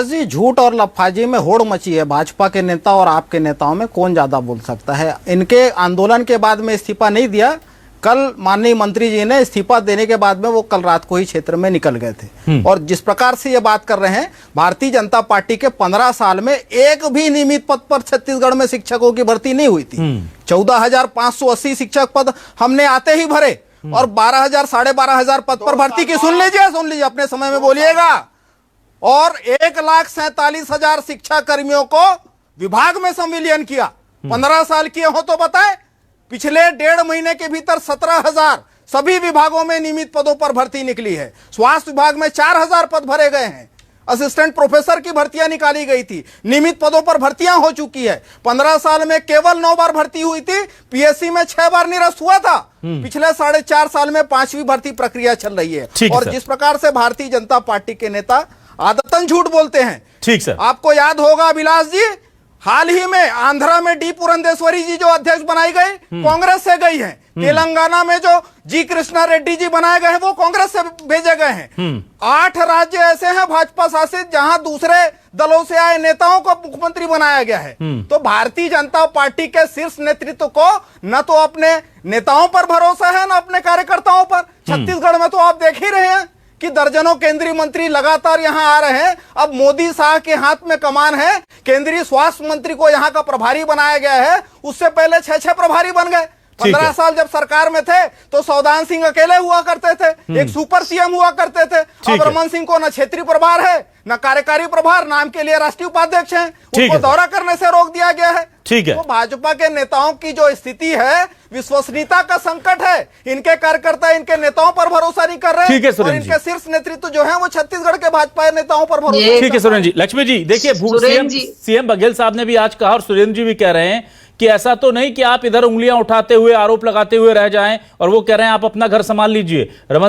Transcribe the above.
जी झूठ और लफाजी में होड़ मची है। भाजपा के नेता और आपके नेताओं में कौन ज्यादा बोल सकता है। इनके आंदोलन के बाद में इस्तीफा नहीं दिया। कल माननीय मंत्री जी ने इस्तीफा देने के बाद में वो कल रात को ही क्षेत्र में निकल गए थे। और जिस प्रकार से ये बात कर रहे हैं, भारतीय जनता पार्टी के 15 साल में एक भी नियमित पद पर छत्तीसगढ़ में शिक्षकों की भर्ती नहीं हुई थी। 14,580 शिक्षक पद हमने आते ही भरे और 12,000 साढ़े 12,000 पद पर भर्ती की। सुन लीजिए अपने समय में बोलिएगा। और 1,47,000 शिक्षा कर्मियों को विभाग में संविलियन किया। 15 साल किए हो तो बताएं। पिछले 1.5 महीने के भीतर 17,000 सभी विभागों में नियमित पदों पर भर्ती निकली है। स्वास्थ्य विभाग में 4,000 पद भरे गए हैं। असिस्टेंट प्रोफेसर की भर्तियां निकाली गई थी। नियमित पदों पर भर्तियां हो चुकी है। 15 साल में केवल 9 बार भर्ती हुई थी। पीएससी में 6 बार निरस्त हुआ था। पिछले 4.5 साल में 5वीं भर्ती प्रक्रिया चल रही है। और जिस प्रकार से भारतीय जनता पार्टी के नेता आदतन झूठ बोलते हैं। ठीक सर, आपको याद होगा अभिलाष जी, हाल ही में आंध्रा में डी पुरंदेश्वरी जी जो अध्यक्ष बनाई गई कांग्रेस से गई हैं। तेलंगाना में जो जी कृष्णा रेड्डी जी बनाए गए हैं वो कांग्रेस से भेजे गए हैं। 8 राज्य ऐसे हैं भाजपा शासित जहां दूसरे दलों से आए नेताओं को मुख्यमंत्री बनाया गया है। तो भारतीय जनता पार्टी के शीर्ष नेतृत्व को न तो अपने नेताओं पर भरोसा है न अपने कार्यकर्ताओं पर। छत्तीसगढ़ में तो आप देख ही रहे हैं कि दर्जनों केंद्रीय मंत्री लगातार यहां आ रहे हैं। अब मोदी शाह के हाथ में कमान है। केंद्रीय स्वास्थ्य मंत्री को यहां का प्रभारी बनाया गया है। उससे पहले 6 प्रभारी बन गए। 15 साल जब सरकार में थे तो सौदान सिंह अकेले हुआ करते थे। एक सुपर सीएम हुआ करते थे। अब रमन सिंह को न क्षेत्रीय प्रभार है न कार्यकारी प्रभार, नाम के लिए राष्ट्रीय उपाध्यक्ष हैं। उनको दौरा करने से रोक दिया गया है। ठीक है। तो भाजपा के नेताओं की जो स्थिति है, विश्वसनीयता का संकट है। इनके कार्यकर्ता इनके नेताओं पर भरोसा नहीं कर रहे हैं। और इनके शीर्ष नेतृत्व जो है वो छत्तीसगढ़ के भाजपा नेताओं पर भरोसा। ठीक है सुरेंद्र जी। लक्ष्मी जी देखिए, सीएम बघेल साहब ने भी आज कहा और सुरेंद्र जी भी कह रहे हैं कि ऐसा तो नहीं कि आप इधर उंगलियां उठाते हुए आरोप लगाते हुए रह जाएं और वो कह रहे हैं आप अपना घर संभाल लीजिए। रमन